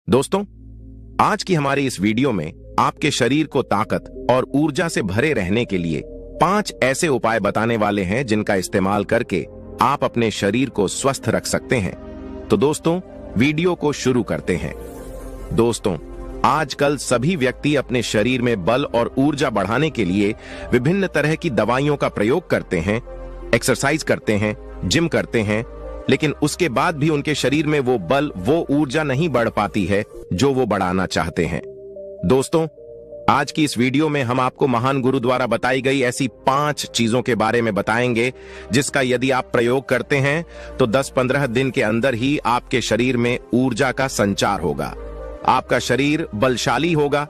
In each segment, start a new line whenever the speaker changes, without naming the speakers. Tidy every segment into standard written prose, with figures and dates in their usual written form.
दोस्तों, आज की हमारी इस वीडियो में आपके शरीर को ताकत और ऊर्जा से भरे रहने के लिए 5 ऐसे उपाय बताने वाले हैं जिनका इस्तेमाल करके आप अपने शरीर को स्वस्थ रख सकते हैं। तो दोस्तों, वीडियो को शुरू करते हैं। दोस्तों, आजकल सभी व्यक्ति अपने शरीर में बल और ऊर्जा बढ़ाने के लिए विभिन्न तरह की दवाइयों का प्रयोग करते हैं, एक्सरसाइज करते हैं, जिम करते हैं, लेकिन उसके बाद भी उनके शरीर में वो बल, वो ऊर्जा नहीं बढ़ पाती है जो वो बढ़ाना चाहते हैं। दोस्तों, आज की इस वीडियो में हम आपको महान गुरु द्वारा बताई गई ऐसी 5 चीजों के बारे में बताएंगे जिसका यदि आप प्रयोग करते हैं तो 10-15 दिन के अंदर ही आपके शरीर में ऊर्जा का संचार होगा, आपका शरीर बलशाली होगा।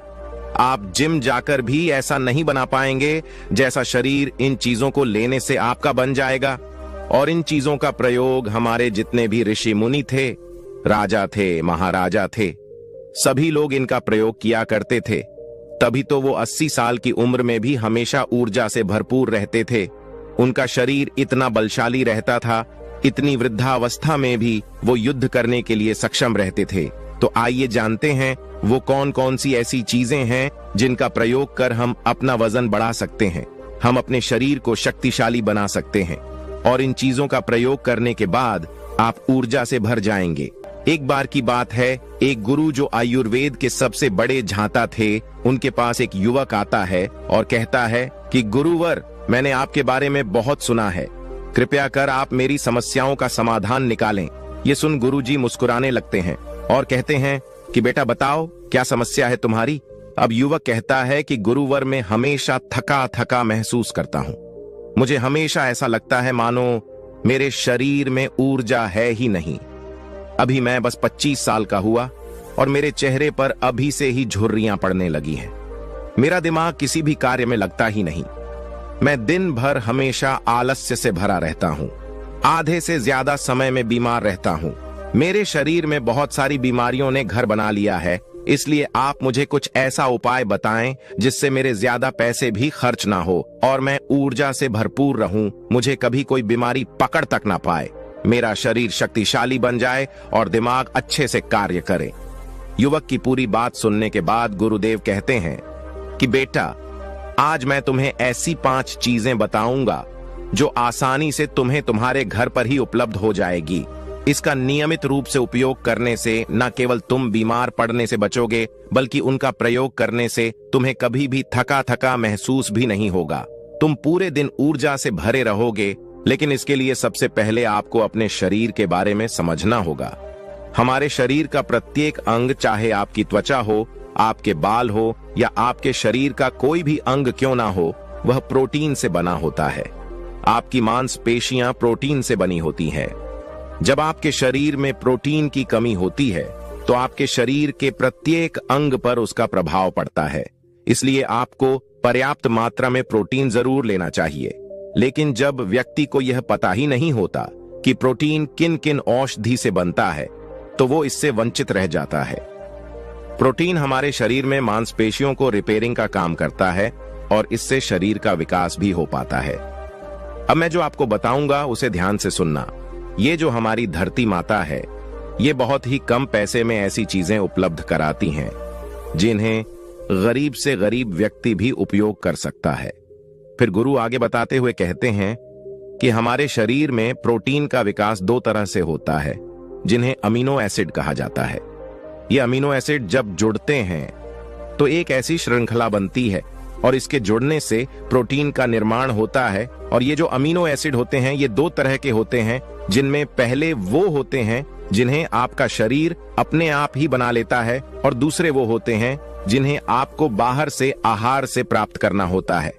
आप जिम जाकर भी ऐसा नहीं बना पाएंगे जैसा शरीर इन चीजों को लेने से आपका बन जाएगा। और इन चीजों का प्रयोग हमारे जितने भी ऋषि मुनि थे, राजा थे, महाराजा थे, सभी लोग इनका प्रयोग किया करते थे। तभी तो वो 80 साल की उम्र में भी हमेशा ऊर्जा से भरपूर रहते थे। उनका शरीर इतना बलशाली रहता था, इतनी वृद्धावस्था में भी वो युद्ध करने के लिए सक्षम रहते थे। तो आइए जानते हैं वो कौन कौन सी ऐसी चीजें हैं जिनका प्रयोग कर हम अपना वजन बढ़ा सकते हैं, हम अपने शरीर को शक्तिशाली बना सकते हैं। और इन चीजों का प्रयोग करने के बाद आप ऊर्जा से भर जाएंगे। एक बार की बात है, एक गुरु जो आयुर्वेद के सबसे बड़े झांता थे, उनके पास एक युवक आता है और कहता है कि गुरुवर, मैंने आपके बारे में बहुत सुना है, कृपया कर आप मेरी समस्याओं का समाधान निकालें। ये सुन गुरुजी मुस्कुराने लगते हैं और कहते हैं कि बेटा बताओ, क्या समस्या है तुम्हारी। अब युवक कहता है कि गुरुवर, मैं हमेशा थका थका महसूस करता हूं। मुझे हमेशा ऐसा लगता है मानो मेरे शरीर में ऊर्जा है ही नहीं। अभी मैं बस 25 साल का हुआ और मेरे चेहरे पर अभी से ही झुर्रियां पड़ने लगी हैं। मेरा दिमाग किसी भी कार्य में लगता ही नहीं। मैं दिन भर हमेशा आलस्य से भरा रहता हूं, आधे से ज्यादा समय में बीमार रहता हूं। मेरे शरीर में बहुत सारी बीमारियों ने घर बना लिया है, इसलिए आप मुझे कुछ ऐसा उपाय बताएं जिससे मेरे ज्यादा पैसे भी खर्च ना हो और मैं ऊर्जा से भरपूर रहूं, मुझे कभी कोई बीमारी पकड़ तक ना पाए, मेरा शरीर शक्तिशाली बन जाए और दिमाग अच्छे से कार्य करे। युवक की पूरी बात सुनने के बाद गुरुदेव कहते हैं कि बेटा, आज मैं तुम्हें ऐसी 5 चीजें बताऊंगा जो आसानी से तुम्हें तुम्हारे घर पर ही उपलब्ध हो जाएगी। इसका नियमित रूप से उपयोग करने से न केवल तुम बीमार पड़ने से बचोगे, बल्कि उनका प्रयोग करने से तुम्हें कभी भी थका थका महसूस भी नहीं होगा। तुम पूरे दिन ऊर्जा से भरे रहोगे। लेकिन इसके लिए सबसे पहले आपको अपने शरीर के बारे में समझना होगा। हमारे शरीर का प्रत्येक अंग, चाहे आपकी त्वचा हो, आपके बाल हो या आपके शरीर का कोई भी अंग क्यों ना हो, वह प्रोटीन से बना होता है। आपकी मांसपेशियां प्रोटीन से बनी होती हैं। जब आपके शरीर में प्रोटीन की कमी होती है तो आपके शरीर के प्रत्येक अंग पर उसका प्रभाव पड़ता है। इसलिए आपको पर्याप्त मात्रा में प्रोटीन जरूर लेना चाहिए। लेकिन जब व्यक्ति को यह पता ही नहीं होता कि प्रोटीन किन किन औषधि से बनता है, तो वो इससे वंचित रह जाता है। प्रोटीन हमारे शरीर में मांसपेशियों को रिपेयरिंग का काम करता है और इससे शरीर का विकास भी हो पाता है। अब मैं जो आपको बताऊंगा उसे ध्यान से सुनना। ये जो हमारी धरती माता है, ये बहुत ही कम पैसे में ऐसी चीजें उपलब्ध कराती हैं जिन्हें गरीब से गरीब व्यक्ति भी उपयोग कर सकता है। फिर गुरु आगे बताते हुए कहते हैं कि हमारे शरीर में प्रोटीन का विकास 2 तरह से होता है, जिन्हें अमीनो एसिड कहा जाता है। ये अमीनो एसिड जब जुड़ते हैं तो एक ऐसी श्रृंखला बनती है और इसके जुड़ने से प्रोटीन का निर्माण होता है। और ये जो अमीनो एसिड होते हैं, ये 2 तरह के होते हैं, जिनमें पहले वो होते हैं जिन्हें आपका शरीर अपने आप ही बना लेता है और दूसरे वो होते हैं जिन्हें आपको बाहर से आहार से प्राप्त करना होता है।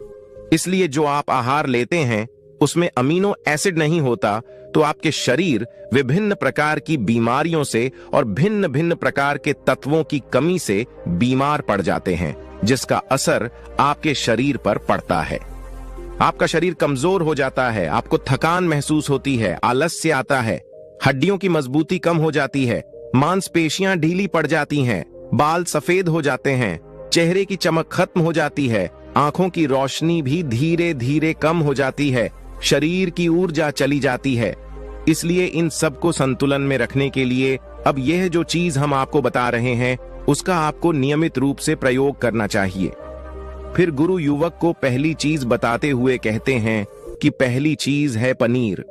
इसलिए जो आप आहार लेते हैं उसमें अमीनो एसिड नहीं होता तो आपके शरीर विभिन्न प्रकार की बीमारियों से और भिन्न भिन्न प्रकार के तत्वों की कमी से बीमार पड़ जाते हैं, जिसका असर आपके शरीर पर पड़ता है। आपका शरीर कमजोर हो जाता है, आपको थकान महसूस होती है, आलस्य आता है, हड्डियों की मजबूती कम हो जाती है, मांसपेशियां ढीली पड़ जाती हैं, बाल सफेद हो जाते हैं, चेहरे की चमक खत्म हो जाती है, आंखों की रोशनी भी धीरे धीरे कम हो जाती है, शरीर की ऊर्जा चली जाती है। इसलिए इन सब को संतुलन में रखने के लिए अब यह जो चीज हम आपको बता रहे हैं उसका आपको नियमित रूप से प्रयोग करना चाहिए। फिर गुरु युवक को पहली चीज बताते हुए कहते हैं कि पहली चीज है पनीर।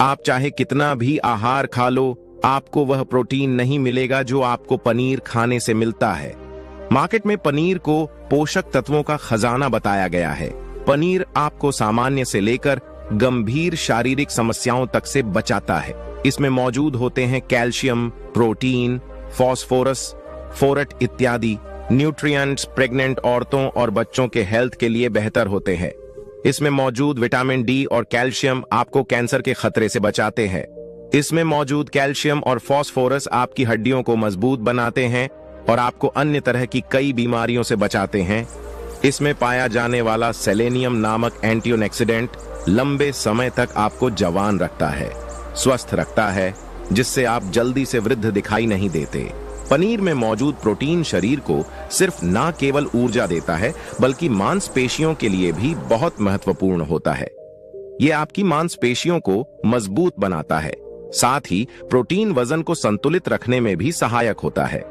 आप चाहे कितना भी आहार खा लो, आपको वह प्रोटीन नहीं मिलेगा जो आपको पनीर खाने से मिलता है। मार्केट में पनीर को पोषक तत्वों का खजाना बताया गया है। पनीर आपको सामान्य से लेकर गंभीर शारीरिक समस्याओं तक से बचाता है। इसमें मौजूद होते हैं कैल्शियम, प्रोटीन, फास्फोरस, फोरेट इत्यादि न्यूट्रिएंट्स प्रेग्नेंट औरतों और बच्चों के हेल्थ के लिए बेहतर होते हैं। इसमें मौजूद विटामिन डी और कैल्शियम आपको कैंसर के खतरे से बचाते हैं। इसमें मौजूद कैल्शियम और फास्फोरस आपकी हड्डियों को मजबूत बनाते हैं और आपको अन्य तरह की कई बीमारियों से बचाते हैं। इसमें पाया जाने वाला सेलेनियम नामक एंटीऑक्सीडेंट लंबे समय तक आपको जवान रखता है, स्वस्थ रखता है, जिससे आप जल्दी से वृद्ध दिखाई नहीं देते। पनीर में मौजूद प्रोटीन शरीर को सिर्फ न केवल ऊर्जा देता है बल्कि मांसपेशियों के लिए भी बहुत महत्वपूर्ण होता है। यह आपकी मांसपेशियों को मजबूत बनाता है। साथ ही प्रोटीन वजन को संतुलित रखने में भी सहायक होता है।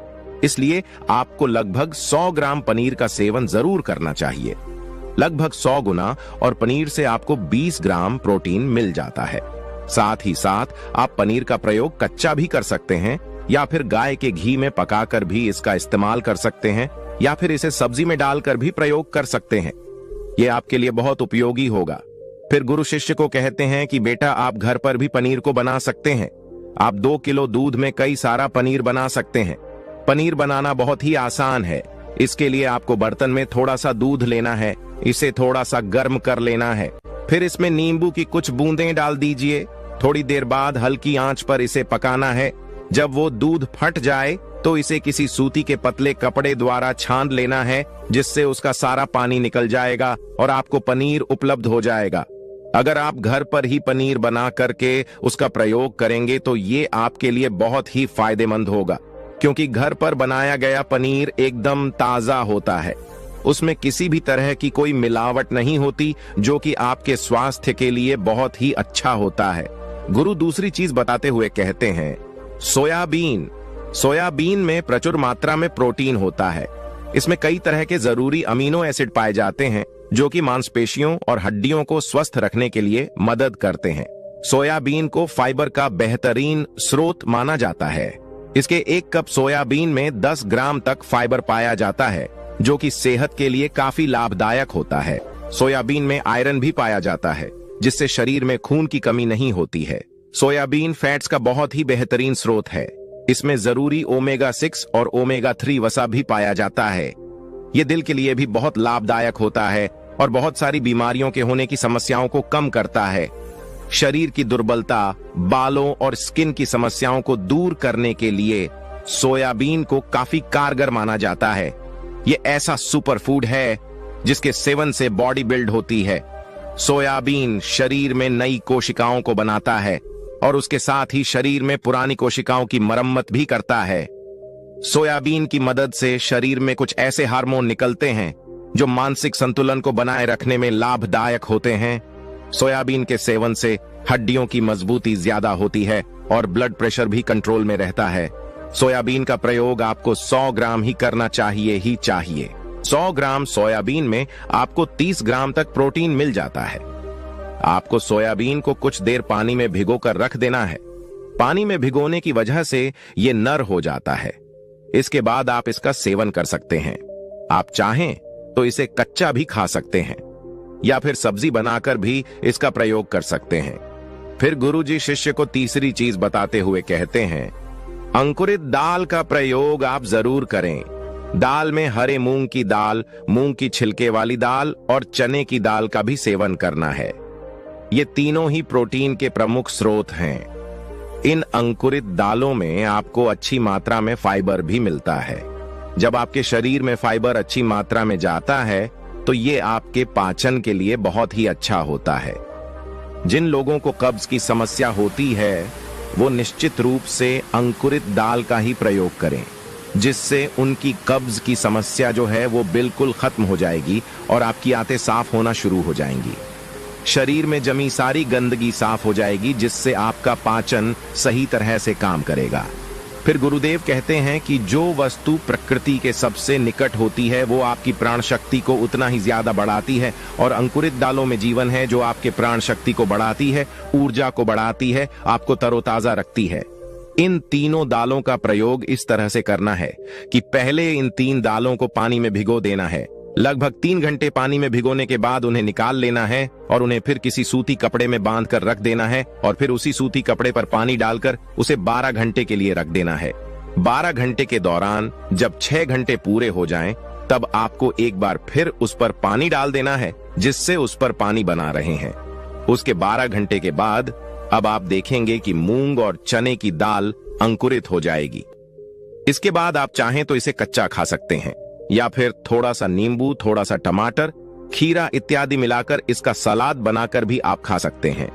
इसलिए आपको लगभग 100 ग्राम पनीर का सेवन जरूर करना चाहिए। लगभग 100 गुना और पनीर से आपको 20 ग्राम प्रोटीन मिल जाता है। साथ ही साथ आप पनीर का प्रयोग कच्चा भी कर सकते हैं या फिर गाय के घी में पकाकर भी इसका इस्तेमाल कर सकते हैं या फिर इसे सब्जी में डालकर भी प्रयोग कर सकते हैं। यह आपके लिए बहुत उपयोगी होगा। फिर गुरु शिष्य को कहते हैं कि बेटा आप घर पर भी पनीर को बना सकते हैं। आप 2 किलो दूध में कई सारा पनीर बना सकते हैं। पनीर बनाना बहुत ही आसान है। इसके लिए आपको बर्तन में थोड़ा सा दूध लेना है, इसे थोड़ा सा गर्म कर लेना है, फिर इसमें नींबू की कुछ बूंदें डाल दीजिए। थोड़ी देर बाद हल्की आंच पर इसे पकाना है। जब वो दूध फट जाए तो इसे किसी सूती के पतले कपड़े द्वारा छान लेना है, जिससे उसका सारा पानी निकल जाएगा और आपको पनीर उपलब्ध हो जाएगा। अगर आप घर पर ही पनीर बना करके उसका प्रयोग करेंगे तो ये आपके लिए बहुत ही फायदेमंद होगा, क्योंकि घर पर बनाया गया पनीर एकदम ताजा होता है। उसमें किसी भी तरह की कोई मिलावट नहीं होती, जो कि आपके स्वास्थ्य के लिए बहुत ही अच्छा होता है। गुरु दूसरी चीज बताते हुए कहते हैं सोयाबीन। सोयाबीन में प्रचुर मात्रा में प्रोटीन होता है। इसमें कई तरह के जरूरी अमीनो एसिड पाए जाते हैं जो कि मांसपेशियों और हड्डियों को स्वस्थ रखने के लिए मदद करते हैं। सोयाबीन को फाइबर का बेहतरीन स्रोत माना जाता है। इसके 1 कप सोयाबीन में 10 ग्राम तक फाइबर पाया जाता है, जो कि सेहत के लिए काफी लाभदायक होता है। सोयाबीन में आयरन भी पाया जाता है, जिससे शरीर में खून की कमी नहीं होती है। सोयाबीन फैट्स का बहुत ही बेहतरीन स्रोत है। इसमें जरूरी ओमेगा 6 और ओमेगा 3 वसा भी पाया जाता है। ये दिल के लिए भी बहुत लाभदायक होता है और बहुत सारी बीमारियों के होने की समस्याओं को कम करता है। शरीर की दुर्बलता, बालों और स्किन की समस्याओं को दूर करने के लिए सोयाबीन को काफी कारगर माना जाता है। ये ऐसा सुपर फूड है जिसके सेवन से बॉडी बिल्ड होती है। सोयाबीन शरीर में नई कोशिकाओं को बनाता है और उसके साथ ही शरीर में पुरानी कोशिकाओं की मरम्मत भी करता है। सोयाबीन की मदद से शरीर में कुछ ऐसे हार्मोन निकलते हैं जो मानसिक संतुलन को बनाए रखने में लाभदायक होते हैं। सोयाबीन के सेवन से हड्डियों की मजबूती ज्यादा होती है और ब्लड प्रेशर भी कंट्रोल में रहता है। सोयाबीन का प्रयोग आपको 100 ग्राम ही करना चाहिए ही चाहिए। 100 ग्राम सोयाबीन में आपको 30 ग्राम तक प्रोटीन मिल जाता है। आपको सोयाबीन को कुछ देर पानी में भिगोकर रख देना है। पानी में भिगोने की वजह से ये नर हो जाता है। इसके बाद आप इसका सेवन कर सकते हैं। आप चाहें तो इसे कच्चा भी खा सकते हैं या फिर सब्जी बनाकर भी इसका प्रयोग कर सकते हैं। फिर गुरुजी शिष्य को तीसरी चीज बताते हुए कहते हैं अंकुरित दाल का प्रयोग आप जरूर करें। दाल में हरे मूंग की दाल, मूंग की छिलके वाली दाल और चने की दाल का भी सेवन करना है। ये तीनों ही प्रोटीन के प्रमुख स्रोत हैं। इन अंकुरित दालों में आपको अच्छी मात्रा में फाइबर भी मिलता है। जब आपके शरीर में फाइबर अच्छी मात्रा में जाता है तो ये आपके पाचन के लिए बहुत ही अच्छा होता है। जिन लोगों को कब्ज की समस्या होती है वो निश्चित रूप से अंकुरित दाल का ही प्रयोग करें, जिससे उनकी कब्ज की समस्या जो है वो बिल्कुल खत्म हो जाएगी और आपकी आंतें साफ होना शुरू हो जाएंगी। शरीर में जमी सारी गंदगी साफ हो जाएगी, जिससे आपका पाचन सही तरह से काम करेगा। फिर गुरुदेव कहते हैं कि जो वस्तु प्रकृति के सबसे निकट होती है वो आपकी प्राण शक्ति को उतना ही ज्यादा बढ़ाती है, और अंकुरित दालों में जीवन है जो आपके प्राण शक्ति को बढ़ाती है, ऊर्जा को बढ़ाती है, आपको तरोताजा रखती है। इन तीनों दालों का प्रयोग इस तरह से करना है कि पहले इन 3 दालों को पानी में भिगो देना है। लगभग 3 घंटे पानी में भिगोने के बाद उन्हें निकाल लेना है और उन्हें फिर किसी सूती कपड़े में बांध कर रख देना है, और फिर उसी सूती कपड़े पर पानी डालकर उसे 12 घंटे के लिए रख देना है। 12 घंटे के दौरान जब 6 घंटे पूरे हो जाएं, तब आपको एक बार फिर उस पर पानी डाल देना है जिससे उस पर पानी बना रहे हैं। उसके 12 घंटे के बाद अब आप देखेंगे कि मूंग और चने की दाल अंकुरित हो जाएगी। इसके बाद आप चाहें तो इसे कच्चा खा सकते हैं, या फिर थोड़ा सा नींबू, थोड़ा सा टमाटर, खीरा इत्यादि मिलाकर इसका सलाद बनाकर भी आप खा सकते हैं।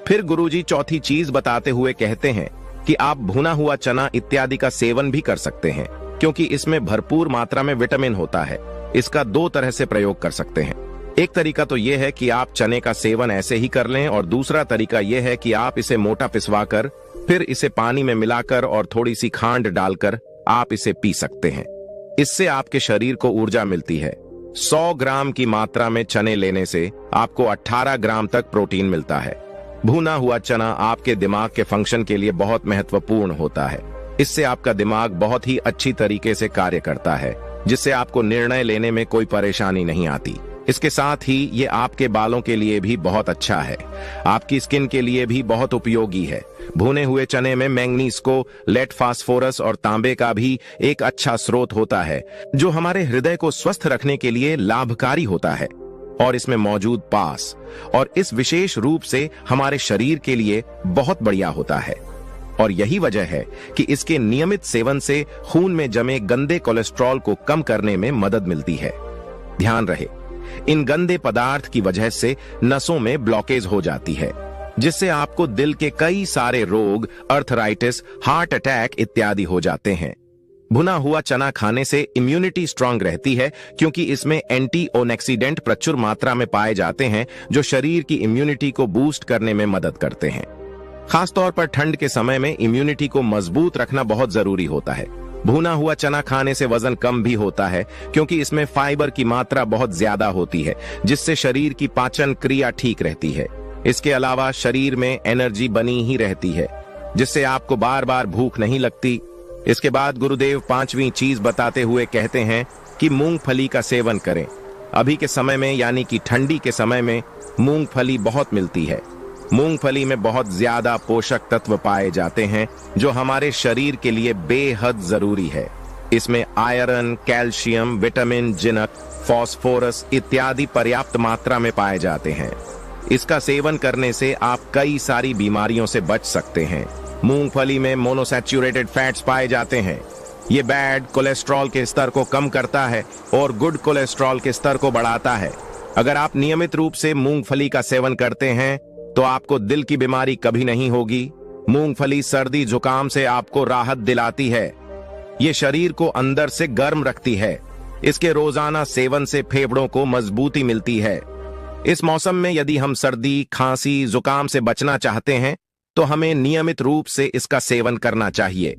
फिर गुरुजी चौथी चीज बताते हुए कहते हैं कि आप भुना हुआ चना इत्यादि का सेवन भी कर सकते हैं, क्योंकि इसमें भरपूर मात्रा में विटामिन होता है। इसका 2 तरह से प्रयोग कर सकते हैं। एक तरीका तो यह है कि आप चने का सेवन ऐसे ही कर लें, और दूसरा तरीका यह है कि आप इसे मोटा पिसवाकर फिर इसे पानी में मिलाकर और थोड़ी सी खांड डालकर आप इसे पी सकते हैं। इससे आपके शरीर को ऊर्जा मिलती है। 100 ग्राम की मात्रा में चने लेने से आपको 18 ग्राम तक प्रोटीन मिलता है। भुना हुआ चना आपके दिमाग के फंक्शन के लिए बहुत महत्वपूर्ण होता है। इससे आपका दिमाग बहुत ही अच्छी तरीके से कार्य करता है, जिससे आपको निर्णय लेने में कोई परेशानी नहीं आती। इसके साथ ही ये आपके बालों के लिए भी बहुत अच्छा है, आपकी स्किन के लिए भी बहुत उपयोगी है। भुने हुए चने में मैंगनीज को, लेड, फास्फोरस और तांबे का भी एक अच्छा स्रोत होता है, जो हमारे हृदय को स्वस्थ रखने के लिए लाभकारी होता है। और इसमें मौजूद पास और इस विशेष रूप से हमारे शरीर के लिए बहुत बढ़िया होता है। और यही वजह है कि इसके नियमित सेवन से खून में जमे गंदे कोलेस्ट्रॉल को कम करने में मदद मिलती है। ध्यान रहे, इन गंदे पदार्थ की वजह से नसों में ब्लॉकेज हो जाती है, जिससे आपको दिल के कई सारे रोग, अर्थराइटिस, हार्ट अटैक इत्यादि हो जाते हैं। भुना हुआ चना खाने से इम्यूनिटी स्ट्रांग रहती है, क्योंकि इसमें एंटी-ऑक्सीडेंट प्रचुर मात्रा में पाए जाते हैं, जो शरीर की इम्यूनिटी को बूस्ट करने में मदद करते हैं। खासतौर पर ठंड के समय में इम्यूनिटी को मजबूत रखना बहुत जरूरी होता है। भुना हुआ चना खाने से वजन कम भी होता है, क्योंकि इसमें फाइबर की मात्रा बहुत ज्यादा होती है, जिससे शरीर की पाचन क्रिया ठीक रहती है। इसके अलावा शरीर में एनर्जी बनी ही रहती है, जिससे आपको बार बार भूख नहीं लगती। इसके बाद गुरुदेव 5वीं चीज बताते हुए कहते हैं कि मूंगफली का सेवन करें। अभी के समय में, यानी कि ठंडी के समय में, मूंगफली बहुत मिलती है। मूंगफली में बहुत ज्यादा पोषक तत्व पाए जाते हैं, जो हमारे शरीर के लिए बेहद जरूरी है। इसमें iron, calcium, vitamin, zinc, phosphorus इत्यादि पर्याप्त मात्रा में पाए जाते हैं। इसका सेवन करने से आप कई सारी बीमारियों से बच सकते हैं। मूंगफली में मोनोसैचुरेटेड फैट्स पाए जाते हैं। ये बैड कोलेस्ट्रॉल के स्तर को कम करता है और गुड कोलेस्ट्रॉल के स्तर को बढ़ाता है। अगर आप नियमित रूप से मूंगफली का सेवन करते हैं तो आपको दिल की बीमारी कभी नहीं होगी। मूंगफली सर्दी जुकाम से आपको राहत दिलाती है। ये शरीर को अंदर से गर्म रखती है। इसके रोजाना सेवन से फेफड़ों को मजबूती मिलती है। इस मौसम में यदि हम सर्दी, खांसी, जुकाम से बचना चाहते हैं तो हमें नियमित रूप से इसका सेवन करना चाहिए।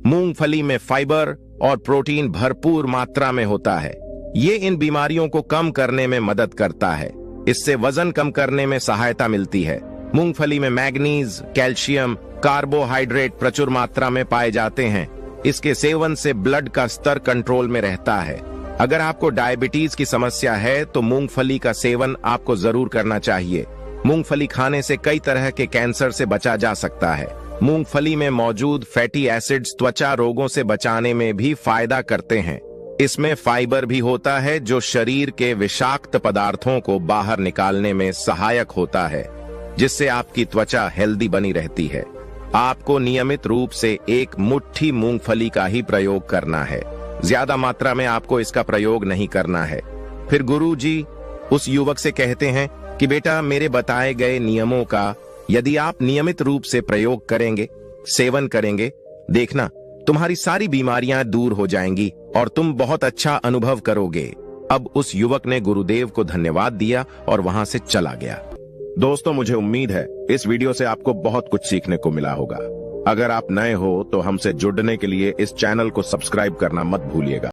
मूंगफली में फाइबर और प्रोटीन भरपूर मात्रा में होता है। ये इन बीमारियों को कम करने में मदद करता है। इससे वजन कम करने में सहायता मिलती है। मूंगफली में मैग्नीज, कैल्शियम, कार्बोहाइड्रेट प्रचुर मात्रा में पाए जाते हैं। इसके सेवन से ब्लड का स्तर कंट्रोल में रहता है। अगर आपको डायबिटीज की समस्या है तो मूंगफली का सेवन आपको जरूर करना चाहिए। मूंगफली खाने से कई तरह के कैंसर से बचा जा सकता है। मूंगफली में मौजूद फैटी एसिड्स त्वचा रोगों से बचाने में भी फायदा करते हैं। इसमें फाइबर भी होता है, जो शरीर के विषाक्त पदार्थों को बाहर निकालने में सहायक होता है, जिससे आपकी त्वचा हेल्दी बनी रहती है। आपको नियमित रूप से 1 मुट्ठी मूंगफली का ही प्रयोग करना है। ज्यादा मात्रा में आपको इसका प्रयोग नहीं करना है। फिर गुरुजी उस युवक से कहते हैं कि बेटा, मेरे बताए गए नियमों का यदि आप नियमित रूप से प्रयोग करेंगे, सेवन करेंगे, देखना तुम्हारी सारी बीमारियां दूर हो जाएंगी और तुम बहुत अच्छा अनुभव करोगे। अब उस युवक ने गुरुदेव को धन्यवाद दिया और वहां से चला गया। दोस्तों, मुझे उम्मीद है इस वीडियो से आपको बहुत कुछ सीखने को मिला होगा। अगर आप नए हो तो हमसे जुड़ने के लिए इस चैनल को सब्सक्राइब करना मत भूलिएगा।